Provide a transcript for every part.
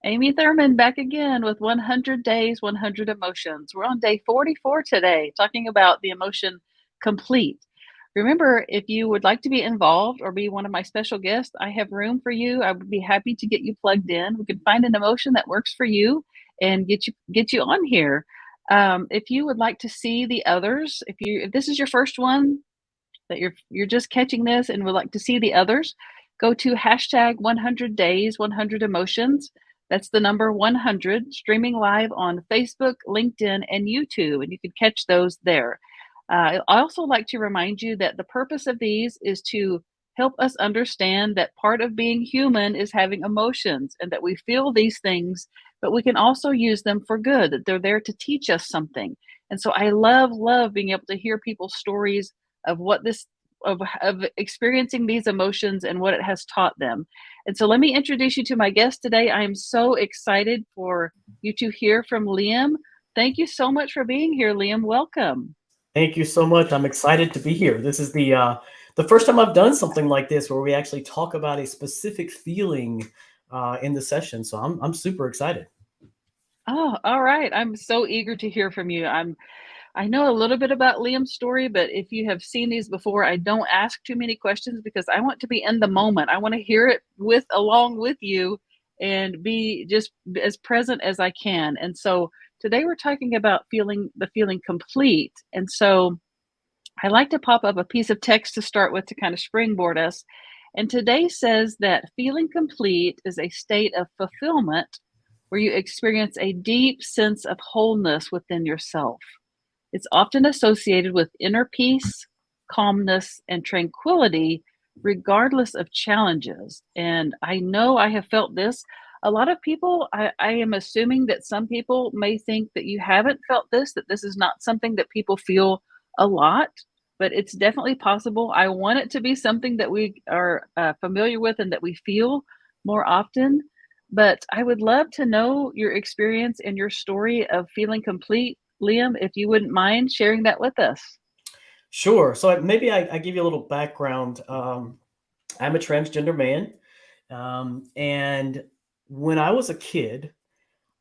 Amy Thurman back again with 100 Days, 100 Emotions. We're on day 44 today, talking about the emotion complete. Remember, if you would like to be involved or be one of my special guests, I have room for you. I would be happy to get you plugged in. We can find an emotion that works for you and get you on here. If you would like to see the others, if this is your first one that you're just catching this and would like to see the others, go to hashtag 100 days, 100 emotions. That's the number 100, streaming live on Facebook, LinkedIn, and YouTube, and you can catch those there. I also like to remind you that the purpose of these is to help us understand that part of being human is having emotions and that we feel these things, but we can also use them for good, that they're there to teach us something. And so I love being able to hear people's stories of what this of experiencing these emotions and what it has taught them. And so let me introduce you to my guest today. I am so excited for you to hear from Liam. Thank you so much for being here, Liam. Welcome. Thank you so much. I'm excited to be here. This is the first time I've done something like this where we actually talk about a specific feeling in the session. So I'm super excited. Oh, all right. I'm so eager to hear from you. I know a little bit about Liam's story, but if you have seen these before, I don't ask too many questions because I want to be in the moment. I want to hear it along with you and be just as present as I can. And so today we're talking about feeling complete. And so I like to pop up a piece of text to start with to kind of springboard us. And today says that feeling complete is a state of fulfillment where you experience a deep sense of wholeness within yourself. It's often associated with inner peace, calmness, and tranquility, regardless of challenges. And I know I have felt this. A lot of people, I am assuming that some people may think that you haven't felt this, that this is not something that people feel a lot, but it's definitely possible. I want it to be something that we are familiar with and that we feel more often. But I would love to know your experience and your story of feeling complete, Liam, if you wouldn't mind sharing that with us. Sure. So maybe I give you a little background. I'm a transgender man. And when I was a kid,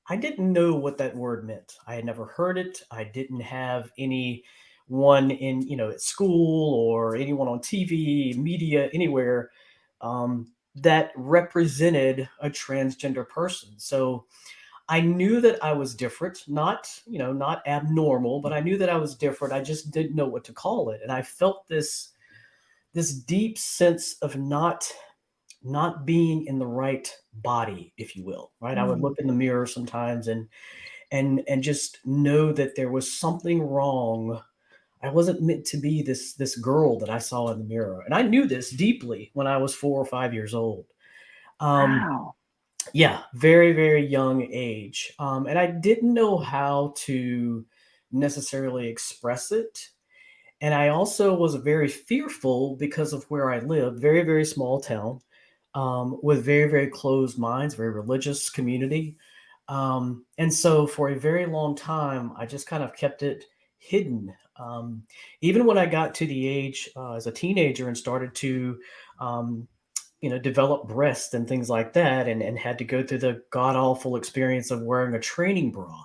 I didn't know what that word meant. I had never heard it. I didn't have anyone at school or anyone on TV, media, anywhere that represented a transgender person. So I knew that I was different, not abnormal, but I knew that I was different. I just didn't know what to call it. And I felt this deep sense of not being in the right body, if you will, right? I would Mm, look in the mirror sometimes and just know that there was something wrong. I wasn't meant to be this girl that I saw in the mirror. And I knew this deeply when I was 4 or 5 years old. Um, wow. yeah, very, very young age. And I didn't know how to necessarily express it. And I also was very fearful because of where I lived, very, very small town, with very, very closed minds, very religious community. And so for a very long time, I just kind of kept it hidden. Even when I got to the age as a teenager and started to, um, develop breasts and things like that, and had to go through the god awful experience of wearing a training bra.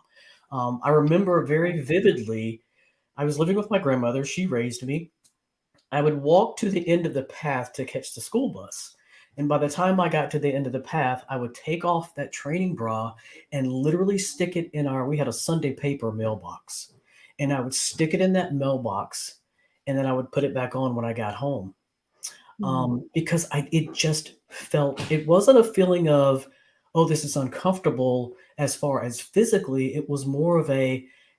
I remember very Okay. vividly, I was living with my grandmother. She raised me. I would walk to the end of the path to catch the school bus. And by the time I got to the end of the path, I would take off that training bra and literally stick it in we had a Sunday paper mailbox. And I would stick it in that mailbox and then I would put it back on when I got home. Mm, Because it just it wasn't a feeling of, oh, this is uncomfortable as far as physically. It was more of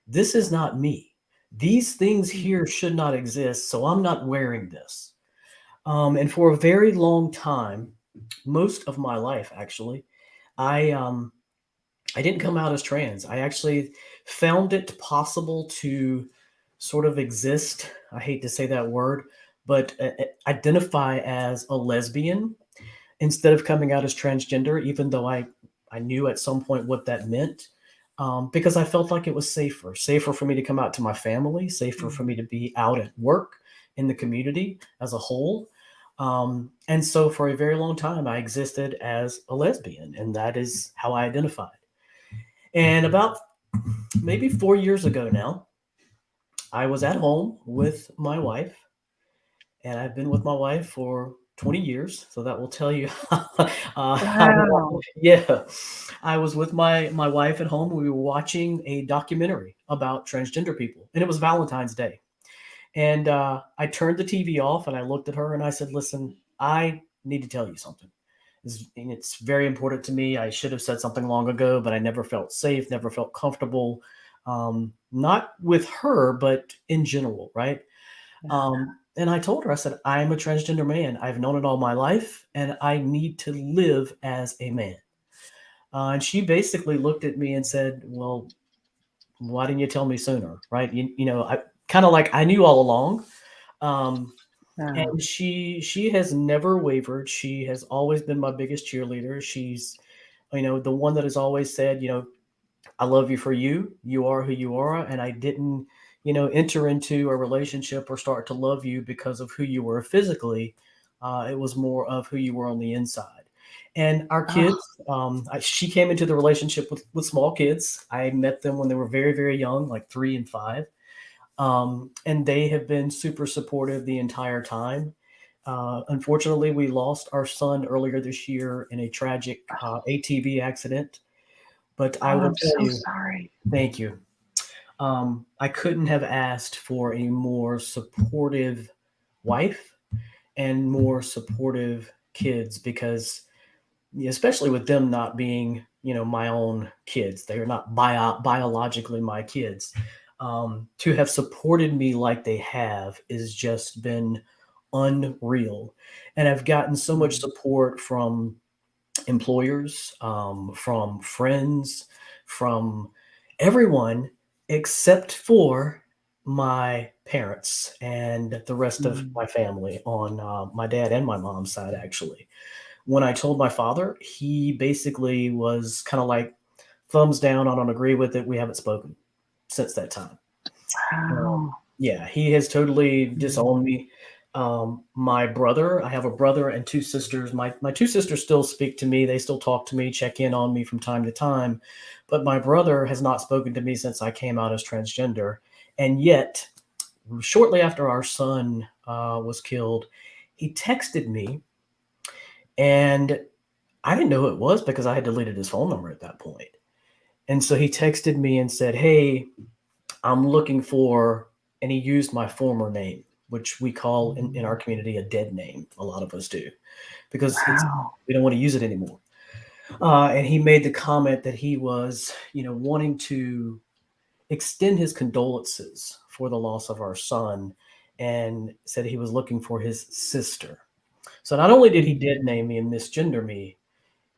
this is not me. These things mm, here should not exist, so I'm not wearing this. And for a very long time, most of my life actually, I um, I didn't come out as trans. I actually found it possible to sort of exist. I hate to say that word, but identify as a lesbian instead of coming out as transgender, even though I knew at some point what that meant. Because I felt like it was safer for me to come out to my family, safer for mm, me to be out at work in the community as a whole. And so for a very long time, I existed as a lesbian, and that is how I identified. And about maybe 4 years ago now, I was at home with my wife, and I've been with my wife for 20 years. So that will tell you how long. Wow. Yeah. I was with my wife at home. We were watching a documentary about transgender people, and it was Valentine's Day. And I turned the TV off and I looked at her and I said, "Listen, I need to tell you something. And it's very important to me. I should have said something long ago, but I never felt safe, never felt comfortable, not with her, but in general, right?" Yeah. And I told her, I said, "I'm a transgender man. I've known it all my life, and I need to live as a man." And she basically looked at me and said, "Well, why didn't you tell me sooner?" Right? I kind of like I knew all along. Um, Yeah. and she has never wavered. She has always been my biggest cheerleader. She's, the one that has always said, "I love you for you. You are who you are, and I didn't, enter into a relationship or start to love you because of who you were physically. It was more of who you were on the inside." And our Oh, kids, she came into the relationship with small kids. I met them when they were very, very young, like 3 and 5, and they have been super supportive the entire time. Unfortunately, we lost our son earlier this year in a tragic ATV accident. But I oh, will I'm tell so you, sorry. thank you. I couldn't have asked for a more supportive wife and more supportive kids because, especially with them not being, my own kids, they are not biologically my kids. To have supported me like they have is just been unreal. And I've gotten so much Mm, support from employers, from friends, from everyone except for my parents and the rest of mm. my family on my dad and my mom's side, actually. When I told my father, he basically was kind of like thumbs down. I don't agree with it. We haven't spoken since that time. Wow. Yeah, he has totally Mm, disowned me. My brother, I have a brother and two sisters. My two sisters still speak to me. They still talk to me, check in on me from time to time. But my brother has not spoken to me since I came out as transgender. And yet, shortly after our son was killed, he texted me, and I didn't know who it was because I had deleted his phone number at that point. And so he texted me and said, "Hey, I'm looking for," and he used my former name, which we call in our mm. community a dead name. A lot of us do because Wow. we don't want to use it anymore. And he made the comment that he was, wanting to extend his condolences for the loss of our son, and said he was looking for his sister. So not only did he Mm, dead name me and misgender me,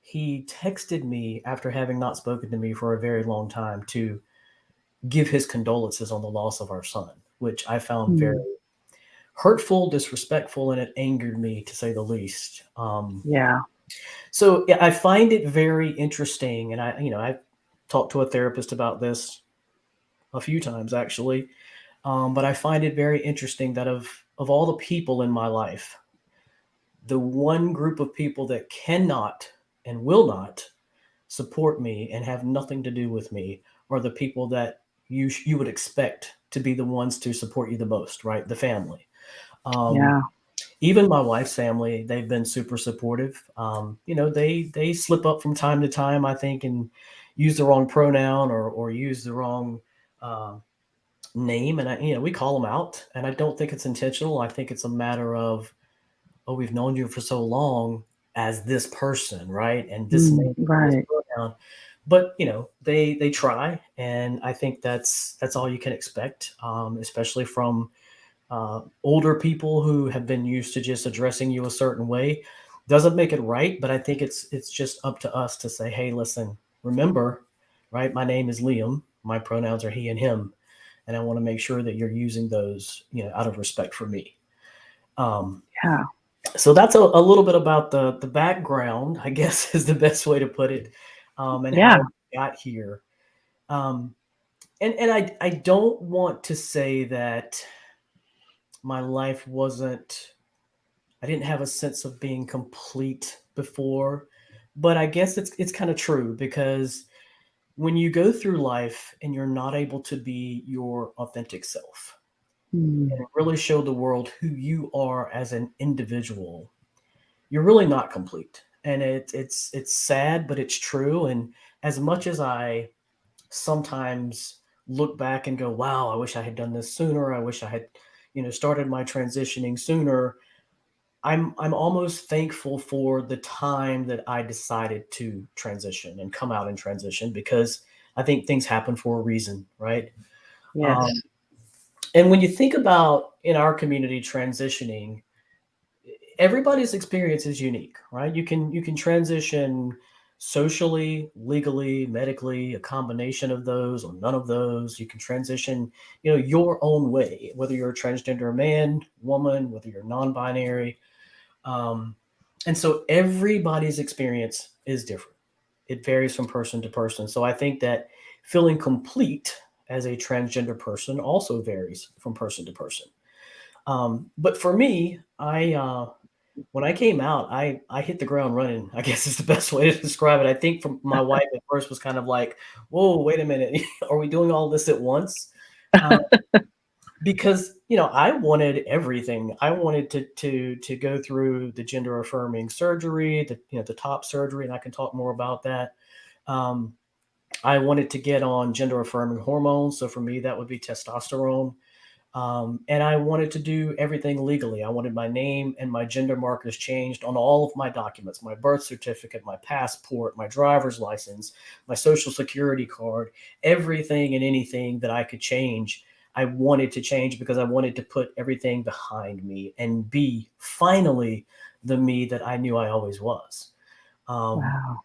he texted me after having not spoken to me for a very long time to give his condolences on the loss of our son, which I found very mm. hurtful, disrespectful, and it angered me to say the least. Yeah. So yeah, I find it very interesting, and I've talked to a therapist about this a few times actually, but I find it very interesting that of all the people in my life, the one group of people that cannot and will not support me and have nothing to do with me are the people that you would expect to be the ones to support you the most, right? The family. Um, Yeah. Even my wife's family, they've been super supportive. They slip up from time to time, I think, and use the wrong pronoun or use the wrong uh, name, and we call them out. And I don't think it's intentional. I think it's a matter of, "Oh, we've known you for so long as this person, right? And this Mm, name and this right. pronoun." But they try, and I think that's all you can expect, especially from older people who have been used to just addressing you a certain way. Doesn't make it right, but I think it's just up to us to say, "Hey, listen, remember, right? My name is Liam. My pronouns are he and him, and I want to make sure that you're using those, out of respect for me." Um, Yeah. so that's a little bit about the background, I guess, is the best way to put it, and how Yeah. I got here. Um, and I don't want to say that my life wasn't, I didn't have a sense of being complete before. But I guess it's kind of true because when you go through life and you're not able to be your authentic self Mm. and really show the world who you are as an individual, you're really not complete. And it's sad, but it's true. And as much as I sometimes look back and go, "Wow, I wish I had done this sooner. I wish I had, started my transitioning sooner." I'm almost thankful for the time that I decided to transition and come out and transition because I think things happen for a reason, right? Um, Yes. and when you think about in our community transitioning, everybody's experience is unique, right? You can transition socially, legally, medically, a combination of those or none of those. You can transition, your own way, whether you're a transgender man, woman, whether you're non-binary. Um, and so everybody's experience is different. It varies from person to person. So I think that feeling complete as a transgender person also varies from person to person. But for me, I when I came out, I hit the ground running. I guess is the best way to describe it. I think from my wife at first was kind of like, "Whoa, wait a minute, are we doing all this at once?" Um, because I wanted everything. I wanted to go through the gender affirming surgery, the top surgery, and I can talk more about that. Um, I wanted to get on gender affirming hormones, so for me that would be testosterone. And I wanted to do everything legally. I wanted my name and my gender markers changed on all of my documents, my birth certificate, my passport, my driver's license, my social security card, everything and anything that I could change. I wanted to change because I wanted to put everything behind me and be finally the me that I knew I always was. Um, Wow.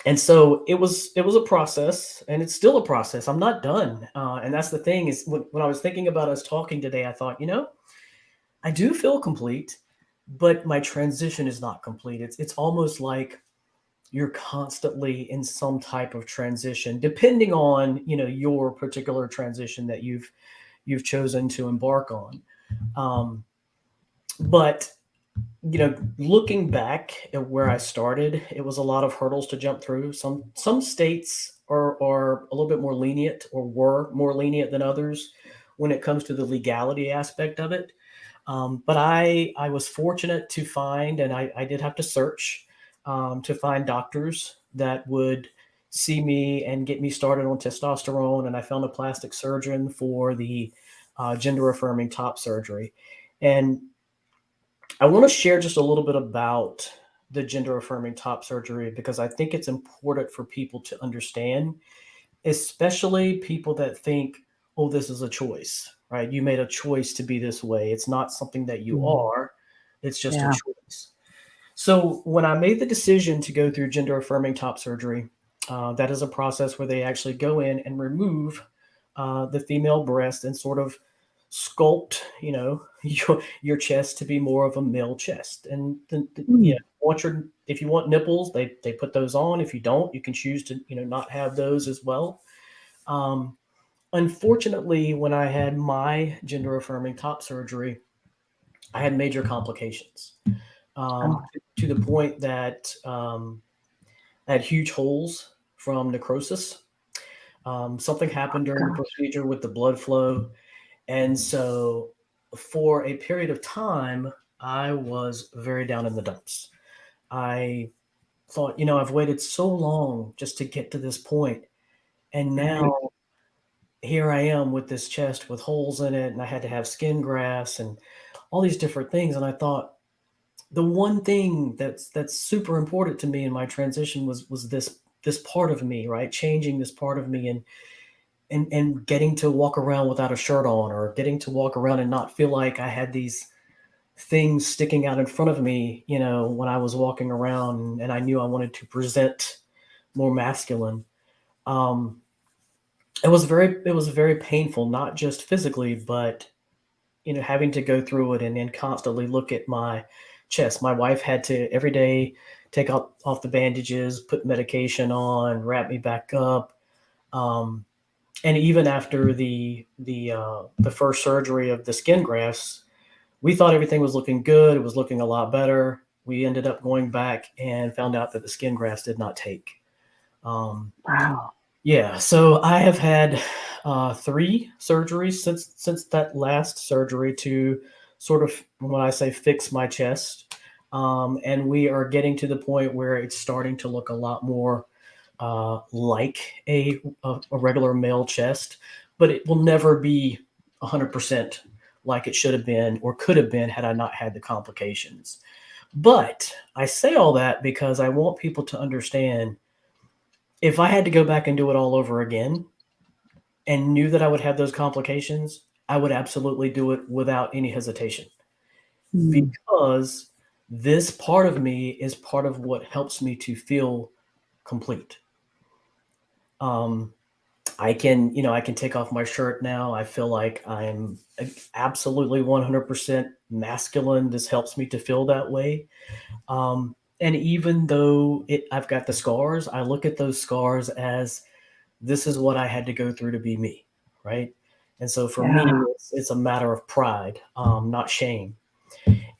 and so it was a process, and it's still a process. I'm not done, and that's the thing is when I was thinking about us talking today, I thought, I do feel complete, but my transition is not complete. It's almost like you're constantly in some type of transition, depending on your particular transition that you've chosen to embark on. Um, but looking back at where I started, it was a lot of hurdles to jump through. Some states are a little bit more lenient or were more lenient than others when it comes to the legality aspect of it. But I was fortunate to find, and I did have to search to find doctors that would see me and get me started on testosterone. And I found a plastic surgeon for the gender affirming top surgery. And I want to share just a little bit about the gender affirming top surgery because I think it's important for people to understand, especially people that think, oh, this is a choice, right? You made a choice to be this way. It's not something that you Mm. are, it's just a Yeah. choice. So when I made the decision to go through gender affirming top surgery, that is a process where they actually go in and remove the female breast and sort of sculpt, your chest to be more of a male chest. And Mm. if you want nipples, they put those on. If you don't, you can choose to not have those as well. Um, Unfortunately, when I had my gender affirming top surgery, I had major complications Oh to the point that I had huge holes from necrosis. Something happened during the gosh. procedure with the blood flow. And so, for a period of time, I was very down in the dumps. I thought, I've waited so long just to get to this point, and Right. now here I am with this chest with holes in it, and I had to have skin grafts and all these different things. And I thought the one thing that's super important to me in my transition was this part of me, right? Changing this part of me and getting to walk around without a shirt on, or getting to walk around and not feel like I had these things sticking out in front of me, when I was walking around and I knew I wanted to present more masculine. Um, it was very painful, not just physically, but having to go through it and then constantly look at my chest. My wife had to every day take off the bandages, put medication on, wrap me back up. Um, and even after the first surgery of the skin grafts, We thought everything was looking good. It was looking a lot better. We ended up going back and found out that the skin grafts did not take. Um, Wow. yeah, so I have had 3 surgeries since that last surgery to sort of, when I say fix my chest, and we are getting to the point where it's starting to look a lot more like a regular male chest, but it will never be 100% like it should have been or could have been had I not had the complications. But I say all that because I want people to understand, if I had to go back and do it all over again and knew that I would have those complications, I would absolutely do it without any hesitation, Mm. because this part of me is part of what helps me to feel complete. Um, I can take off my shirt now. I feel like I'm absolutely 100% masculine. This helps me to feel that way. And even though I've got the scars, I look at those scars as, this is what I had to go through to be me, right? And so for Yeah. me, it's a matter of pride, not shame.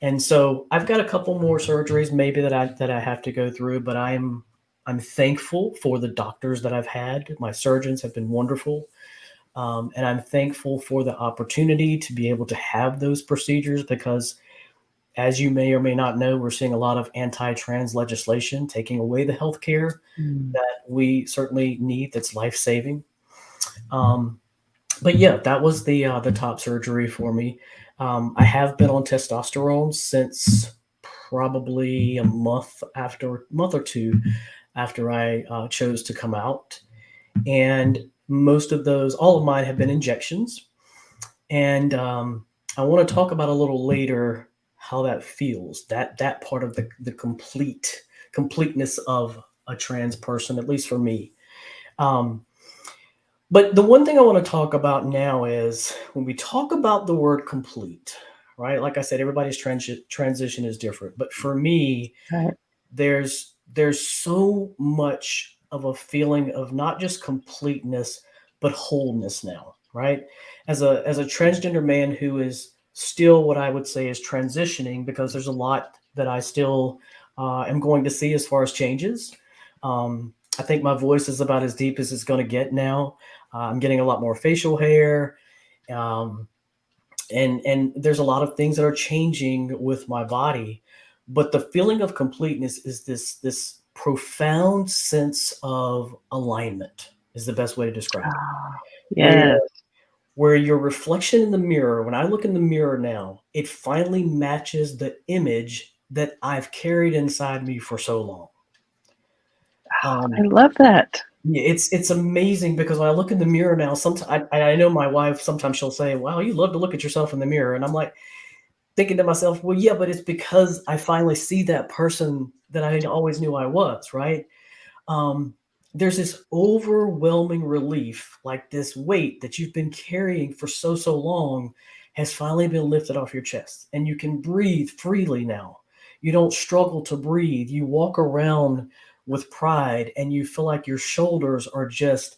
And so I've got a couple more surgeries maybe that I have to go through, but I'm thankful for the doctors that I've had. My surgeons have been wonderful. And I'm thankful for the opportunity to be able to have those procedures because, as you may or may not know, we're seeing a lot of anti trans legislation taking away the health care Mm. that we certainly need, that's life saving. Um, but yeah, that was the top surgery for me. I have been on testosterone since probably a month or two after I chose to come out, and all of mine have been injections. And I want to talk about a little later how that feels. That part of the completeness of a trans person, at least for me. Um, but the one thing I want to talk about now is when we talk about the word complete, right? Like I said, everybody's transition is different. But for me, Right. there's so much of a feeling of not just completeness but wholeness now, right? As a transgender man who is still what I would say is transitioning, because there's a lot that I still am going to see as far as changes. I think my voice is about as deep as it's going to get now. I'm getting a lot more facial hair. um, and there's a lot of things that are changing with my body, but the feeling of completeness is this profound sense of alignment, is the best way to describe it, Oh, where yes. your reflection in the mirror, when I look in the mirror now, it finally matches the image that I've carried inside me for so long. I um, love that. yeah, it's amazing because when I look in the mirror now, sometimes I know my wife, sometimes she'll say, wow, you love to look at yourself in the mirror, and I'm like, thinking to myself, well, yeah, but it's because I finally see that person that I always knew I was, right? Um, there's this overwhelming relief, like this weight that you've been carrying for so long has finally been lifted off your chest, and you can breathe freely now. You don't struggle to breathe. You walk around with pride, and you feel like your shoulders are just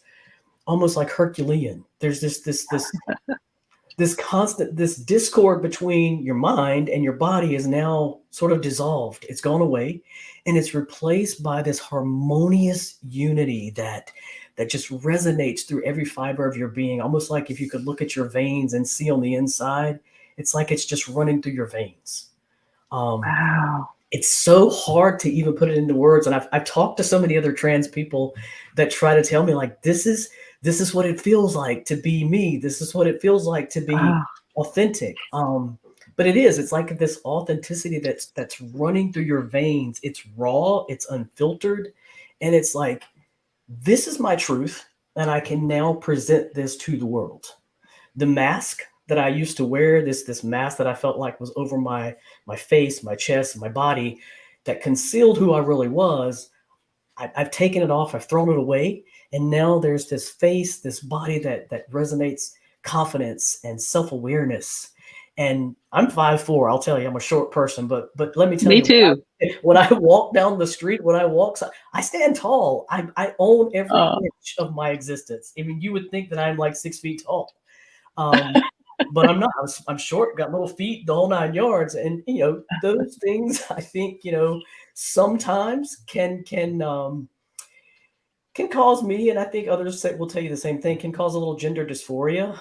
almost like Herculean. There's this constant, this discord between your mind and your body is now sort of dissolved. It's gone away, and it's replaced by this harmonious unity that just resonates through every fiber of your being, almost like if you could look at your veins and see on the inside, it's like it's just running through your veins. um, Wow. it's so hard to even put it into words, and I've talked to so many other trans people that try to tell me, like, this is what it feels like to be me, this is what it feels like to be Wow. authentic. But it's like this authenticity that's running through your veins. It's raw, it's unfiltered, and it's like, this is my truth, and I can now present this to the world. The mask that I used to wear, this mask that I felt like was over my face, my chest, and my body, that concealed who I really was, I've taken it off, I've thrown it away, and now there's this face, this body that resonates confidence and self awareness. And I'm 5'4". I'll tell you, I'm a short person, but let me tell Me you, too. when I walk down the street, when I walk, I stand tall. I own every Oh. inch of my existence. I mean, you would think that I'm like 6 feet tall. Um, but I'm not. I'm short, got little feet, the whole nine yards, and those things. I think sometimes can cause me, and I think others will tell you the same thing, can cause a little gender dysphoria.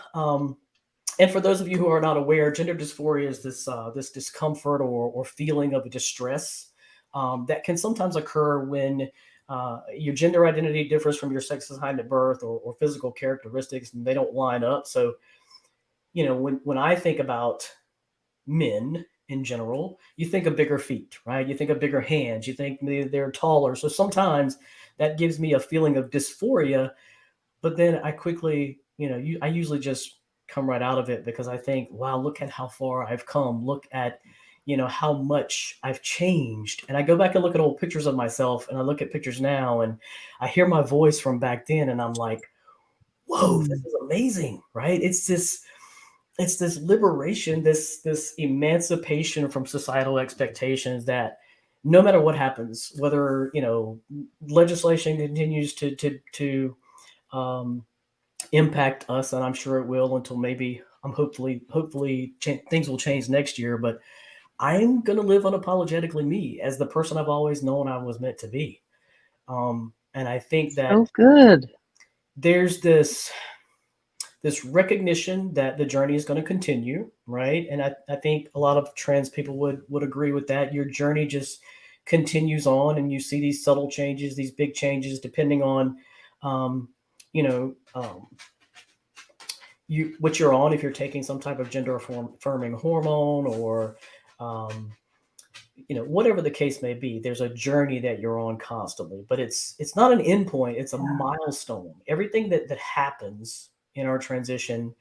And for those of you who are not aware, gender dysphoria is this discomfort or feeling of distress that can sometimes occur when your gender identity differs from your sex assigned at birth, or physical characteristics, and they don't line up. So, when I think about men in general, you think of bigger feet, right? You think of bigger hands. You think they're taller. So sometimes that gives me a feeling of dysphoria, but then I quickly, I usually just come right out of it, because I think, wow, look at how far I've come. Look at, how much I've changed. And I go back and look at old pictures of myself, and I look at pictures now, and I hear my voice from back then, and I'm like, whoa, this Mm. is amazing, right? It's this liberation, this emancipation from societal expectations, that no matter what happens, whether legislation continues to um, impact us, and I'm sure it will, until maybe hopefully things will change next year. But I'm gonna live unapologetically me, as the person I've always known I was meant to be. And I think So that good. there's this recognition that the journey is going to continue, right? And I think a lot of trans people would agree with that. Your journey just continues on, and you see these subtle changes, these big changes, depending on, um, you know, um, what you're on. If you're taking some type of gender affirming hormone, or um, whatever the case may be, there's a journey that you're on constantly. But it's not an endpoint; it's a milestone. Everything that happens in our transition,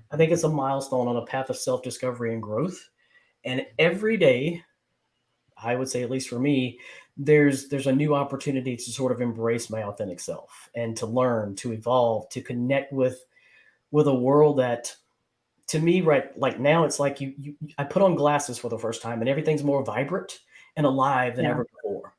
I think it's a milestone on a path of self discovery and growth. And every day, I would say, at least for me, there's a new opportunity to sort of embrace my authentic self, and to learn, to evolve, to connect with a world that, to me, right, like now, it's like I put on glasses for the first time, and everything's more vibrant and alive than Yeah. ever before.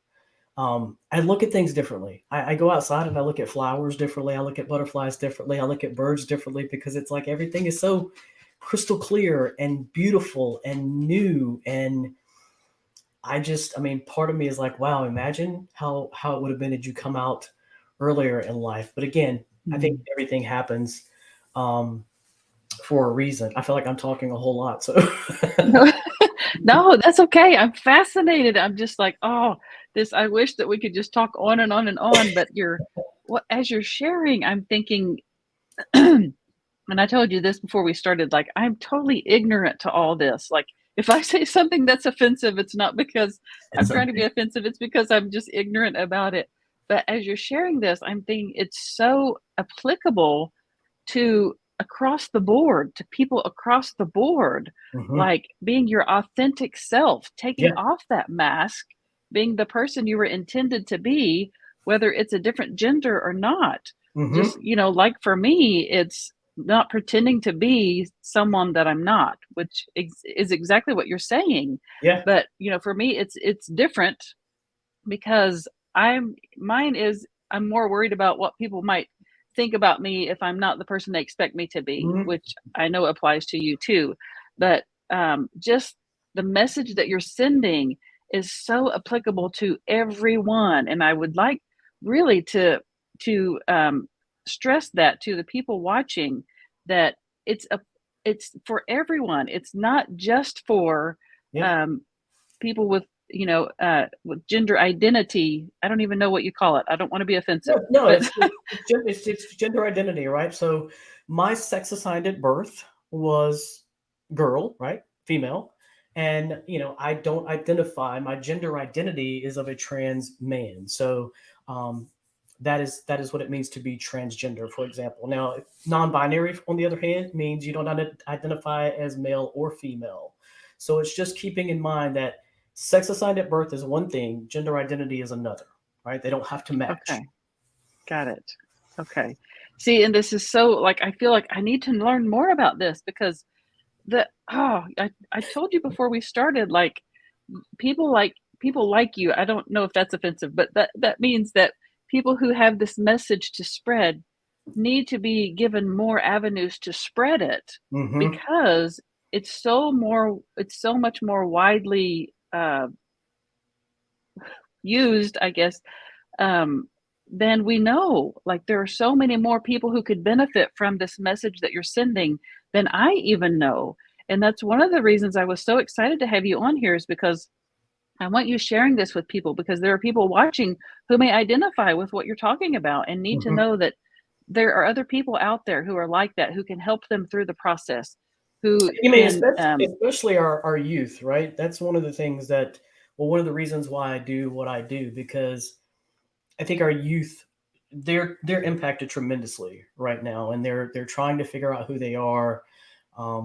I look at things differently. I go outside and I look at flowers differently. I look at butterflies differently. I look at birds differently, because it's like everything is so crystal clear and beautiful and new. And I mean, part of me is like, wow, imagine how it would have been had you come out earlier in life. But again, I think Mm. everything happens um, for a reason. I feel like I'm talking a whole lot. So, No, no, that's okay. I'm fascinated. I'm just like, oh, this. I wish that we could just talk on and on and on. But as you're sharing, I'm thinking, and I told you this before we started. Like, I'm totally ignorant to all this. Like, if I say something that's offensive, it's not because I'm it's trying to be okay. offensive. It's because I'm just ignorant about it. But as you're sharing this, I'm thinking it's so applicable to across the board, to people across the board, Hmm. like being your authentic self, taking Yeah. off that mask, being the person you were intended to be, whether it's a different gender or not. Just, Hmm. like for me, it's not pretending to be someone that I'm not, which is exactly what you're saying. Yeah. But, for me, it's different because mine is I'm more worried about what people might think about me if I'm not the person they expect me to be, Hmm. which I know applies to you too. But just the message that you're sending is so applicable to everyone, and I would like really to stress that to the people watching, that it's a it's for everyone. It's not just for Yeah. um, people with gender identity. I don't even know what you call it. I don't want to be offensive, No, no, but it's gender identity, right? So my sex assigned at birth was girl, right? Female. And I don't identify, my gender identity is of a trans man. So um, that is what it means to be transgender, for example. Now, non-binary, on the other hand, means you don't identify as male or female. So it's just keeping in mind that sex assigned at birth is one thing, gender identity is another, right? They don't have to match. okay, got it. Okay. See, and this is so like I feel like I need to learn more about this because I told you before we started, like people like you. I don't know if that's offensive, but that means that people who have this message to spread need to be given more avenues to spread it Hmm. because it's so much more widely, used, I guess, um, than we know. Like, there are so many more people who could benefit from this message that you're sending than I even know, and that's one of the reasons I was so excited to have you on here is because I want you sharing this with people because there are people watching who may identify with what you're talking about and need to Hmm. know that there are other people out there who are like that, who can help them through the process, who You mean can, especially our youth, right? That's one of the things that, well, one of the reasons why I do what I do, because I think our youth, they're impacted tremendously right now, and they're trying to figure out who they are.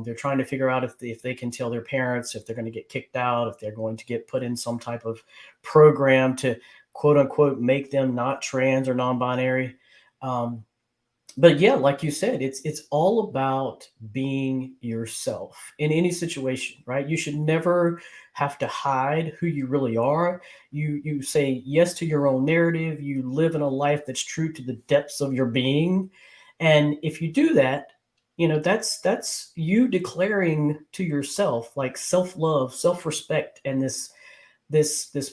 They're trying to figure out if they can tell their parents if they're going to get kicked out, if they're going to get put in some type of program to quote unquote make them not trans or non-binary. Um, but yeah, like you said, it's all about being yourself in any situation, right? You should never have to hide who you really are. You say yes to your own narrative. You live in a life that's true to the depths of your being, and if you do that, that's you declaring to yourself like self-love, self-respect, and this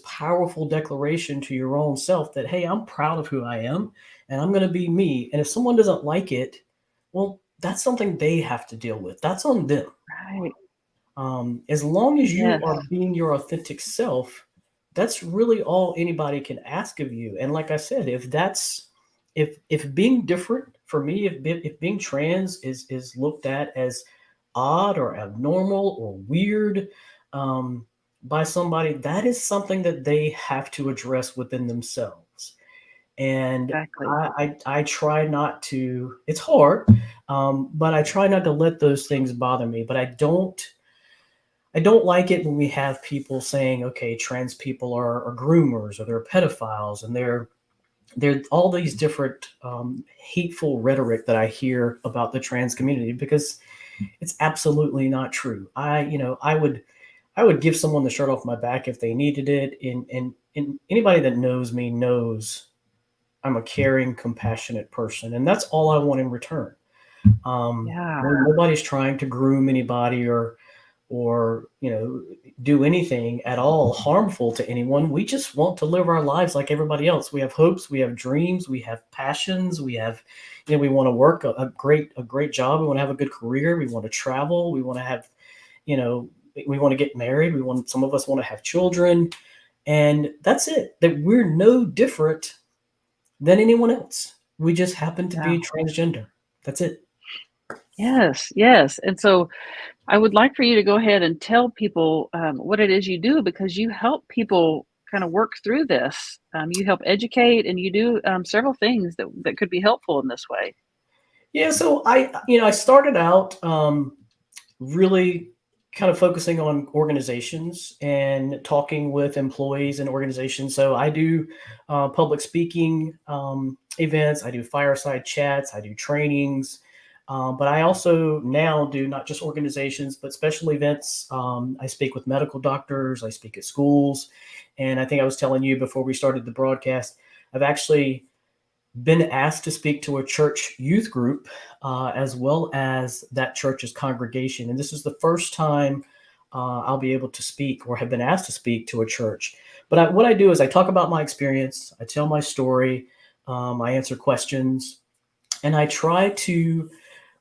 powerful declaration to your own self that, hey, I'm proud of who I am, and I'm going to be me. And if someone doesn't like it, well, that's something they have to deal with. That's on them. right. As long as you Yes, are being your authentic self, that's really all anybody can ask of you. And like I said, if being different for me, if being trans is looked at as odd or abnormal or weird, by somebody, that is something that they have to address within themselves. And exactly. I try not to. It's hard, but I try not to let those things bother me. But I don't like it when we have people saying, okay, trans people are groomers or they're pedophiles, and they're all these different hateful rhetoric that I hear about the trans community, because it's absolutely not true. I would give someone the shirt off my back if they needed it, and anybody that knows me knows I'm a caring, compassionate person, and that's all I want in return. Yeah, Nobody's trying to groom anybody or do anything at all harmful to anyone. We just want to live our lives like everybody else. We have hopes, we have dreams, we have passions, we want to work a great job, we want to have a good career, we want to travel, we want to have you know we want to get married, some of us want to have children, and that's it. That we're no different than anyone else. We just happen to yeah. be transgender. That's it. Yes, yes, and so I would like for you to go ahead and tell people, what it is you do because you help people kinda work through this. You help educate and you do, several things that could be helpful in this way. Yeah, so I started out really kind of focusing on organizations and talking with employees and organizations. So I do public speaking events, I do fireside chats, I do trainings, but I also now do not just organizations, but special events. I speak with medical doctors, I speak at schools, and I think I was telling you before we started the broadcast, I've actually been asked to speak to a church youth group, as well as that church's congregation. And this is the first time I'll be able to speak or have been asked to speak to a church. But what I do is I talk about my experience, I tell my story, I answer questions, and I try to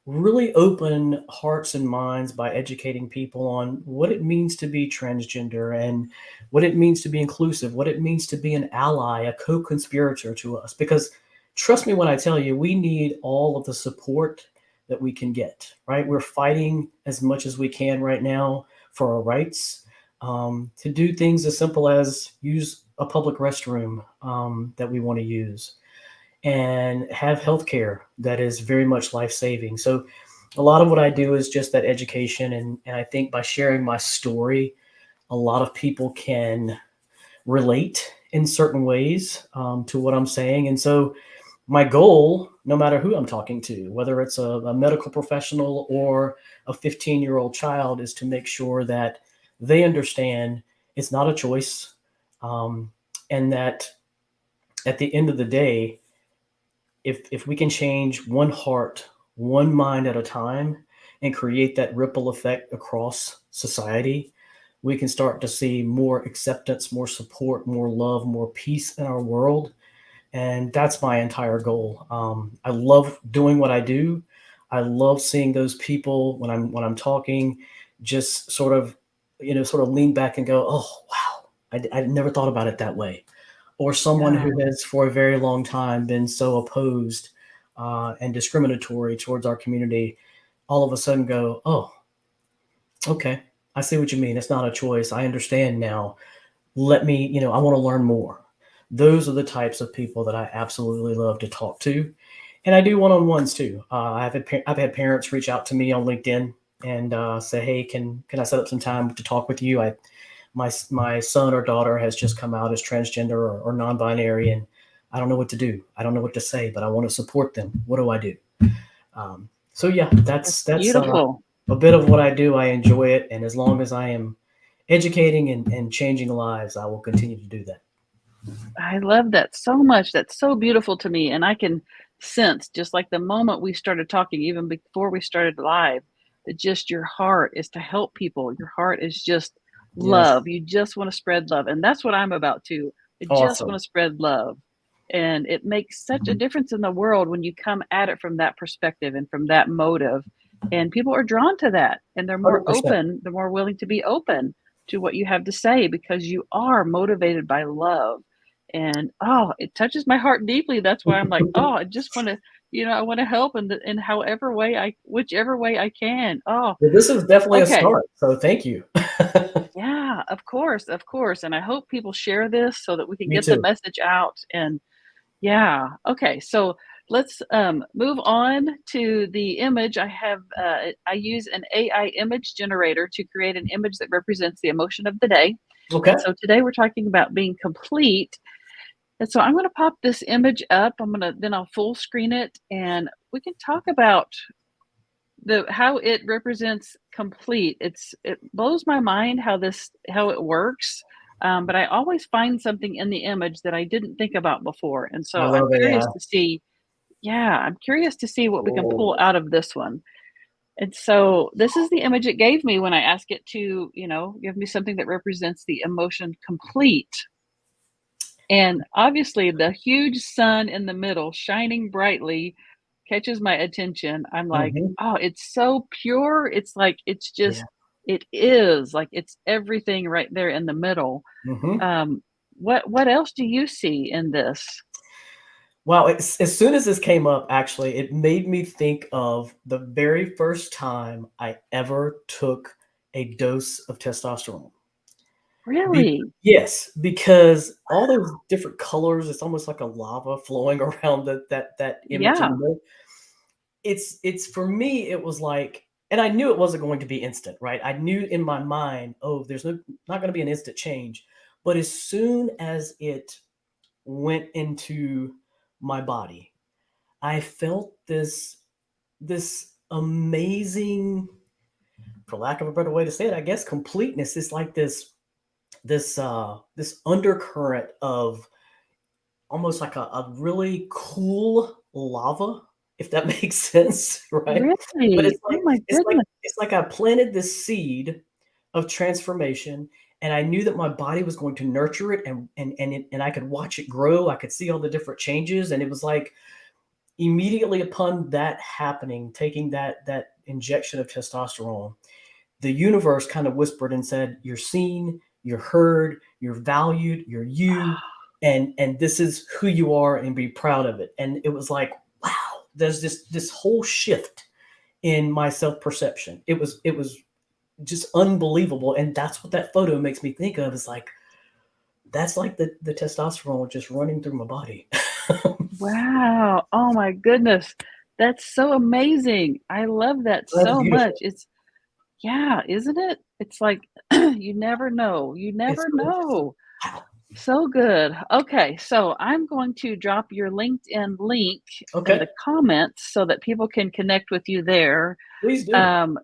really open hearts and minds by educating people on what it means to be transgender and what it means to be inclusive, what it means to be an ally, a co conspirator to us. Because trust me when I tell you, we need all of the support that we can get, right? We're fighting as much as we can right now for our rights, to do things as simple as use a public restroom that we want to use, and have healthcare that is very much life saving. So, a lot of what I do is just that education, and I think by sharing my story, a lot of people can relate in certain ways to what I'm saying. And so, my goal, no matter who I'm talking to, whether it's a medical professional or a 15-year-old child, is to make sure that they understand it's not a choice, and that at the end of the day, if we can change one heart, one mind at a time, and create that ripple effect across society, we can start to see more acceptance, more support, more love, more peace in our world. And that's my entire goal. I love doing what I do. I love seeing those people when I'm talking, just sort of, sort of lean back and go, "Oh wow, I never thought about it that way." Or someone Yeah, who has for a very long time been so opposed and discriminatory towards our community, all of a sudden go, "Oh, okay, I see what you mean. It's not a choice. I understand now. Let me, I want to learn more." Those are the types of people that I absolutely love to talk to. And I do one-on-ones too. I've had parents reach out to me on LinkedIn and say, "Hey, can I set up some time to talk with you? My son or daughter has just come out as transgender or non-binary, and I don't know what to do. I don't know what to say, but I want to support them. What do I do?" So yeah, that's that's beautiful. a bit of what I do. I enjoy it, and as long as I am educating and changing lives, I will continue to do that. I love that so much. That's so beautiful to me. And I can sense, just like the moment we started talking, even before we started live, that just your heart is to help people. Your heart is just Yes, love. You just want to spread love. And that's what I'm about too. I just want awesome. to spread love. And it makes such a difference in the world when you come at it from that perspective and from that motive. And people are drawn to that and they're more 100%. open, they're more willing to be open to what you have to say because you are motivated by love. And oh, it touches my heart deeply. That's why I'm like, oh, I just want to, I want to help in however way whichever way I can. Oh, Well, this is definitely a okay. start, so thank you. Yeah, of course. And I hope people share this so that we can Me get the too. message out. And yeah, okay. So let's move on to the image. I use an AI image generator to create an image that represents the emotion of the day. Okay, And so today we're talking about being complete. And so I'm gonna pop this image up. I'll full screen it and we can talk about the how it represents complete. It blows my mind how it works. But I always find something in the image that I didn't think about before. And I so love AI. I'm curious to see what we can pull Oh, out of this one. And so this is the image it gave me when I asked it to, give me something that represents the emotion complete. And obviously, the huge sun in the middle shining brightly catches my attention. I'm like, mhm, "Oh, it's so pure." It's like yeah, it is like it's everything right there in the middle. mhm. Um, what else do you see in this? Wow, as soon as this came up, actually, it made me think of the very first time I ever took a dose of testosterone. Be Really? Yes, because all those different colors, it's almost like a lava flowing around that image in the Yeah. middle. It's for me, it was like, and I knew it wasn't going to be instant, right? I knew in my mind, "Oh, there's not gonna be an instant change." But as soon as it went into my body, I felt this amazing, for lack of a better way to say it, I guess, completeness. It's like this undercurrent of almost like a really cool lava, if that makes sense, right? But Really? Oh my goodness. it's like I planted this seed of transformation, and I knew that my body was going to nurture it, and I could watch it grow. I could see all the different changes, and it was like immediately upon that happening, taking that injection of testosterone, the universe kind of whispered and said, "You're seen, you're heard, you're valued, you're you, and this is who you are, and be proud of it." And it was like, wow, there's this whole shift in my self perception. It was just unbelievable, and that's what that photo makes me think of. Is like, that's like the testosterone just running through my body. Wow. Oh my goodness. That's so amazing. I love that That's so much. beautiful. Yeah, isn't it? It's like you never know. You It's never gorgeous. know. Wow. So good. Okay, so I'm going to drop your LinkedIn link in Okay, the comments so that people can connect with you there. please do. Um,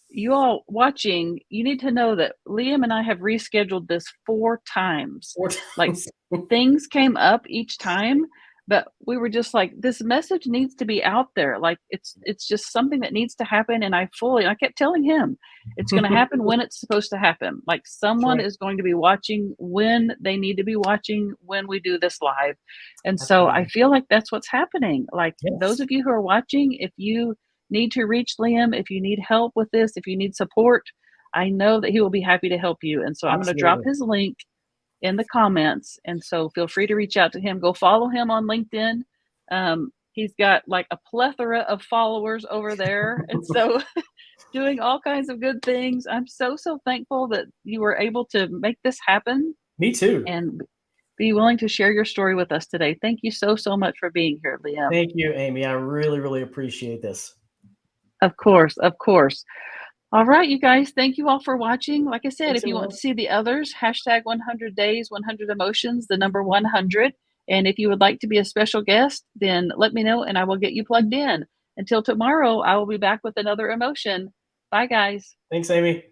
you all watching, you need to know that Liam and I have rescheduled this 4 times. Four Like times. things came up each time, but we were just like, this message needs to be out there. Like it's just something that needs to happen. And I kept telling him it's going to happen when it's supposed to happen. Like That's someone right. is going to be watching when they need to be watching when we do this live. And so I Absolutely. feel like that's what's happening. Like those Yes. of you who are watching, if you need to reach Liam, if you need help with this, if you need support, I know that he will be happy to help you. And so I'm going to drop Absolutely. his link in the comments. And so feel free to reach out to him. Go follow him on LinkedIn. He's got like a plethora of followers over there. And so doing all kinds of good things. I'm so, so thankful that you were able to make this happen Me too. and be willing to share your story with us today. Thank you so, so much for being here, Liam. Thank you, Amy. I really, really appreciate this. Of course, of course. All right, you guys, thank you all for watching. Like I said, Thanks, if you want to everyone. see the others, hashtag 100 days, 100 emotions, the number 100. And if you would like to be a special guest, then let me know and I will get you plugged in. Until tomorrow, I will be back with another emotion. Bye, guys. Thanks, Amy.